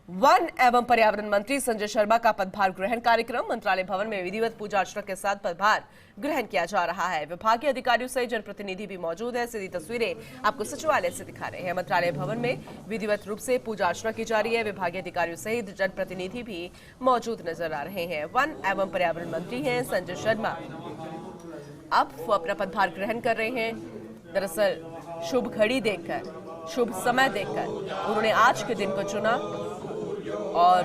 One एवं पर्यावरण मंत्री संजय शर्मा का पदभार ग्रहण कार्यक्रम मंत्रालय भवन में विधिवत पूजा अर्चना के साथ पदभार ग्रहण किया जा रहा है। विभाग के अधिकारियों सहित जनप्रतिनिधि भी मौजूद है। सीधी तस्वीरें आपको सचिवालय से दिखा रहे हैं। मंत्रालय भवन में विधिवत रूप से पूजा अर्चना की जा रही है। विभागीय अधिकारियों सहित जनप्रतिनिधि भी मौजूद नजर आ रहे हैं। वन एवं पर्यावरण मंत्री हैं संजय शर्मा। अब वो अपना पदभार ग्रहण कर रहे हैं। दरअसल शुभ घड़ी देखकर, शुभ समय देखकर उन्होंने आज के दिन को चुना और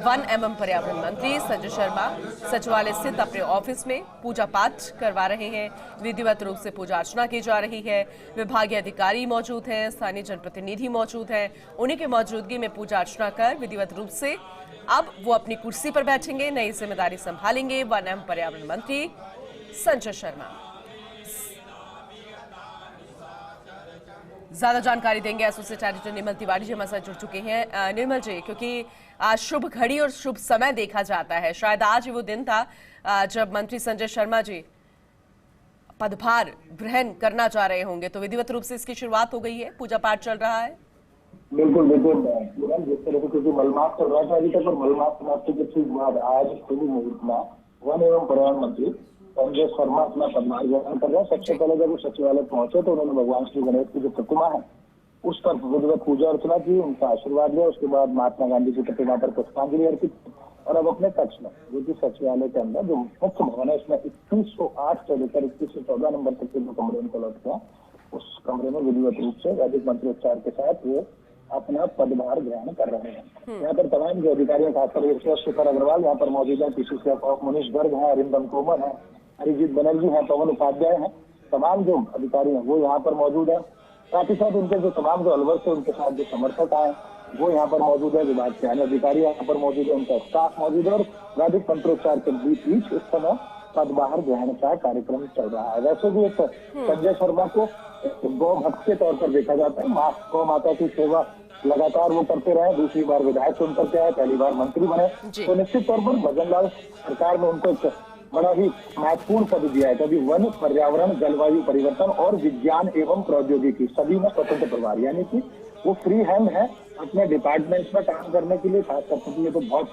वन एवं पर्यावरण मंत्री संजय शर्मा सचिवालय स्थित अपने ऑफिस में पूजा पाठ करवा रहे हैं। विधिवत रूप से पूजा अर्चना की जा रही है। विभागीय अधिकारी मौजूद हैं, स्थानीय जनप्रतिनिधि मौजूद हैं। उन्हीं की मौजूदगी में पूजा अर्चना कर विधिवत रूप से अब वो अपनी कुर्सी पर बैठेंगे, नई जिम्मेदारी संभालेंगे वन एवं पर्यावरण मंत्री संजय शर्मा। ज्यादा जानकारी देंगे एसोसिएट एडिटर निर्मल तिवारी जी हमारे साथ जुड़ चुके हैं। निर्मल जी, क्योंकि आज शुभ घड़ी और शुभ समय देखा जाता है, शायद आज वो दिन था जब मंत्री संजय शर्मा जी पदभार ग्रहण करना चाह रहे होंगे, तो विधिवत रूप से इसकी शुरुआत हो गई है, पूजा पाठ चल रहा है। बिल्कुल बिल्कुल, जिस तरह से क्योंकि मलमास चल रहा था अभी तक, और मलमास समाप्ति के ठीक बाद आज शुभ मुहूर्त में वन एवं पर्यावरण मंत्री संजय शर्मा अपना पदभार ग्रहण कर रहे हैं। सबसे पहले जब वो सचिवालय पहुंचे तो उन्होंने भगवान श्री गणेश की जो प्रतिमा है उस पर विधिवत पूजा अर्चना की, उनका आशीर्वाद लिया। उसके बाद महात्मा गांधी की प्रतिमा पर पुष्पांजलि अर्पित और अब अपने कक्ष में, जो कि सचिवालय के अंदर जो मुख्य भवन है, इसमें 2108 से लेकर 2114 नंबर तक के जो कमरे उनको लौटते हैं, उस कमरे में विधिवत रूप से वैदिक मंत्रोच्चार के साथ वो अपना पदभार ग्रहण कर रहे हैं। यहाँ पर तमाम जो अधिकारी, खासकर शेखर अग्रवाल यहाँ पर मौजूद है, पीसीसी ऑफ मनीष गर्ग है, अरिंदम तोमर है, अरिजीत बनर्जी हैं, पवन उपाध्याय हैं, तमाम जो अधिकारी हैं वो यहाँ पर मौजूद है। साथ ही साथ उनके जो तमाम जो अलवर से उनके साथ जो समर्थक आए वो यहाँ पर मौजूद है। विभाग के अन्य अधिकारी यहाँ पर मौजूद है, उनका स्टाफ मौजूद है और वैदिक मंत्रोच्चार के बीच इस समय पदभार ग्रहण का कार्यक्रम चल रहा है। वैसे भी एक संजय शर्मा को गौ भक्त के तौर पर देखा जाता है। गौ माता की सेवा लगातार वो करते रहे, दूसरी बार विधायक चुन करके आए, पहली बार मंत्री बने, तो निश्चित तौर पर भजनलाल सरकार ने उनको एक बड़ा ही महत्वपूर्ण पद दिया है। कभी वन, पर्यावरण, जलवायु परिवर्तन और विज्ञान एवं प्रौद्योगिकी सभी में स्वतंत्र प्रभार, यानी कि वो फ्री हैंड है अपने डिपार्टमेंट्स में काम करने के लिए। खास करके के लिए तो बहुत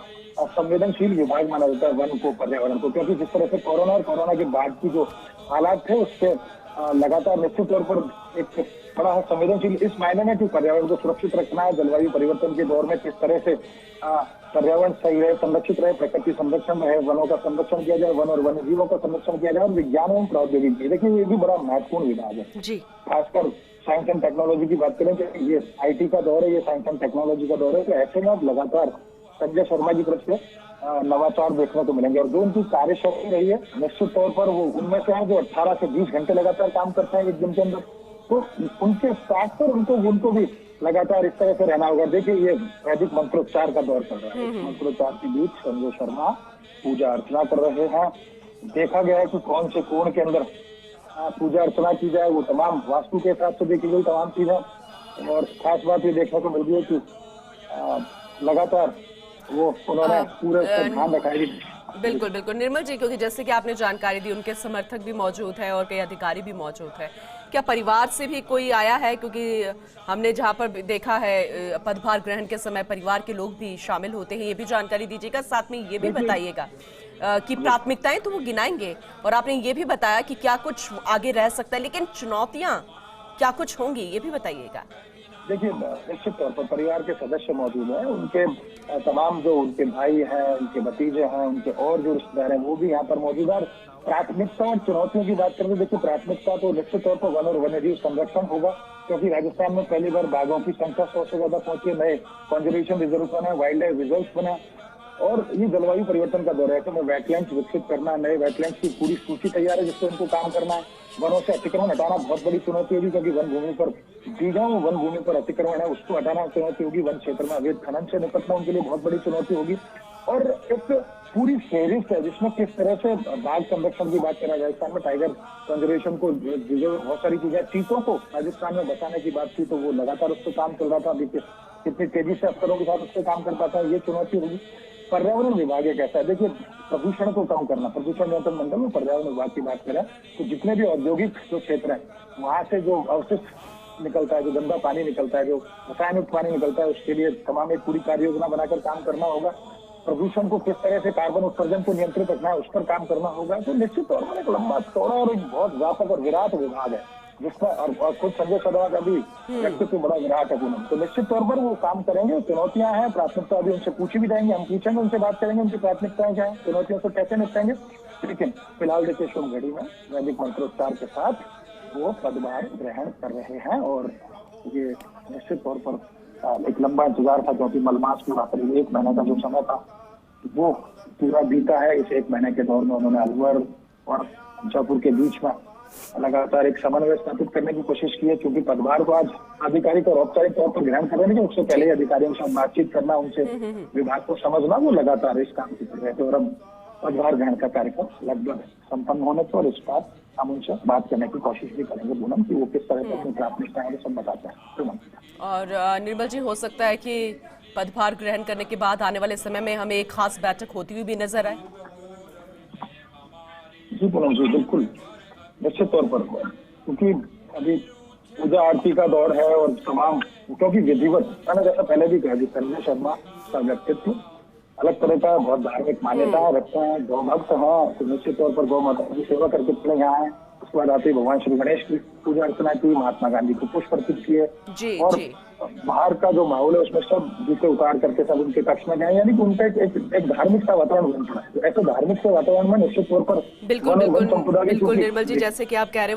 संवेदनशील विभाग माना जाता है वन को, पर्यावरण को, क्योंकि जिस तरह से कोरोना और कोरोना के बाद की जो हालात थे उससे लगातार निश्चित तौर पर एक बड़ा संवेदनशील इस मायने में कि पर्यावरण को सुरक्षित रखना है। जलवायु परिवर्तन के दौर में किस तरह से पर्यावरण सही रहे, संरक्षित रहे, प्रकृति संरक्षण रहे, वनों का संरक्षण किया जाए, वन और वन्य जीवों का संरक्षण किया जाए, और विज्ञान एवं प्रौद्योगिकी, देखिए ये भी बड़ा महत्वपूर्ण विभाग है जी। खासकर साइंस एंड टेक्नोलॉजी की बात करें तो ये IT का दौर है, ये साइंस एंड टेक्नोलॉजी का दौर है, तो ऐसे में अब लगातार संजय शर्मा की तरफ से नवाचार देखने को मिलेंगे। और जो उनकी कार्यशैली रही है निश्चित तौर पर वो उनमें से है जो 18 से 20 घंटे लगातार काम करते हैं एक दिन के अंदर, तो उनके साथ पर उनको भी लगातार इस तरह से रहना होगा। देखिए ये वैदिक मंत्रोच्चार का दौर चल रहा है, मंत्रोच्चार के बीच संजय शर्मा पूजा अर्चना कर रहे हैं। देखा गया है कि कौन से कोण के अंदर पूजा अर्चना की जाए, वो तमाम वास्तु के हिसाब से देखी गई तमाम चीजें, और खास बात ये देखने को मिल रही है कि लगातार वो उन्होंने पूरे ध्यान रखा है। बिल्कुल बिल्कुल निर्मल जी, क्योंकि जैसे कि आपने जानकारी दी, उनके समर्थक भी मौजूद हैं और कई अधिकारी भी मौजूद हैं। क्या परिवार से भी कोई आया है? क्योंकि हमने जहां पर देखा है पदभार ग्रहण के समय परिवार के लोग भी शामिल होते हैं, ये भी जानकारी दीजिएगा। साथ में ये भी बताइएगा कि प्राथमिकताएं तो वो गिनाएंगे, और आपने ये भी बताया कि क्या कुछ आगे रह सकता है, लेकिन चुनौतियां क्या कुछ होंगी, ये भी बताइएगा। देखिए निश्चित तौर पर परिवार के सदस्य मौजूद हैं, उनके तमाम जो उनके भाई हैं, उनके भतीजे हैं, उनके और जो रिश्तेदार हैं वो भी यहाँ पर मौजूद है। प्राथमिकता और चुनौतियों की बात करें तो देखिए प्राथमिकता तो निश्चित तौर पर वन और वन्यजीव संरक्षण होगा, क्योंकि राजस्थान में पहली बार बाघों की संख्या 100 से ज्यादा पहुंची है, नए कंजर्वेशन रिजर्व बने, वाइल्ड लाइफ रिजर्व बने, और ये जलवायु परिवर्तन का दौर है तो वेटलैंड्स विकसित करना, नए वेटलैंड्स की पूरी सूची तैयार है जिससे उनको काम करना है। वनों से अतिक्रमण हटाना बहुत बड़ी चुनौती होगी, क्योंकि वन भूमि पर बीघाओं वन भूमि पर अतिक्रमण है, उसको हटाना चुनौती होगी। वन क्षेत्र में अवैध खनन से निपटना उनके लिए बहुत बड़ी चुनौती होगी। और एक पूरी फेरिस्त है जिसमें किस तरह से बाघ संरक्षण की बात करा जाए, राजस्थान में टाइगर कंजर्वेशन को बहुत सारी चीजें, चीतों को राजस्थान में बचाने की बात थी तो वो लगातार उस पर काम चल रहा था। अभी कितनी तेजी से अफसरों के साथ उस पर काम कर पाता है, ये चुनौती होगी। पर्यावरण विभाग एक ऐसा है, देखिए प्रदूषण को कम करना, प्रदूषण नियंत्रण मंडल में पर्यावरण विभाग की बात करें तो जितने भी औद्योगिक जो क्षेत्र है वहां से जो अवशिष्ट निकलता है, जो गंदा पानी निकलता है, जो रसायन युक्त पानी निकलता है, उसके लिए तमाम एक पूरी कार्य योजना बनाकर काम करना होगा। प्रदूषण को किस तरह से, कार्बन उत्सर्जन को नियंत्रित रखना है, उस पर काम करना होगा। तो निश्चित तौर पर एक लंबा चौड़ा और एक बहुत व्यापक और विराट विभाग है, जिसमें और खुद संजय शर्मा का भी व्यक्तित्व बड़ा विराट है पूनम। तो निश्चित तौर पर वो काम करेंगे। चुनौतियां हैं, प्राथमिकता अभी उनसे पूछी भी जाएंगी, हम पूछेंगे, उनसे बात करेंगे, उनकी प्राथमिकताएं क्या है, चुनौतियों से कैसे निपटेंगे। लेकिन फिलहाल देखिए शुभ घड़ी में वैदिक मंत्रोच्चार के साथ वो पदभार ग्रहण कर रहे हैं। और ये निश्चित तौर पर एक लंबा इंतजार था, क्योंकि मलमास पूरा करीब 1 महीने का जो समय था वो पूरा बीता है। इस 1 महीने के दौर में उन्होंने अलवर और जयपुर के बीच में लगातार एक समन्वय स्थापित करने की कोशिश की है, क्योंकि पदभार को आज आधिकारिक और औपचारिक तौर पर ग्रहण कर रहे हैं, उससे पहले अधिकारियों के साथ बातचीत करना, उनसे विभाग को समझना, वो लगातार इस काम की कर रहे थे। और अब पदभार ग्रहण का कार्यक्रम लगभग संपन्न होने पर इस बार हम उनसे बात करने की कोशिश भी करेंगे पूनम, कि वो किस तरह से अपनी प्राथमिकताएं सब बताते हैं पूनम। और निर्मल जी, हो सकता है कि पदभार ग्रहण करने के बाद आने वाले समय में हमें एक खास बैठक होती हुई भी नजर आए। जी पूनम जी, बिल्कुल निश्चित तौर पर, क्योंकि अभी पूजा आरती का दौर है और तमाम, क्योंकि विधिवत, मैंने जैसा पहले भी कहा, संजय शर्मा का व्यक्तित्व अलग तरह का, बहुत धार्मिक मान्यताएं रखते हैं, गौ भक्त हैं, तो निश्चित तौर पर गौ माता की सेवा करके चले यहाँ आए। उसके बाद आते भगवान श्री गणेश की पूजा अर्चना की, महात्मा गांधी को पुष्प अर्पित किए, और बाहर का जो माहौल है उसमें सब जूते उतार करके सब उनके कक्ष में गए, यानी कि उनका एक धार्मिक सा वातावरण बन पड़ा है। तो ऐसे धार्मिक से वातावरण में निश्चित तौर पर बिल्कुल निर्मल जी, जैसे कि आप कह रहे हो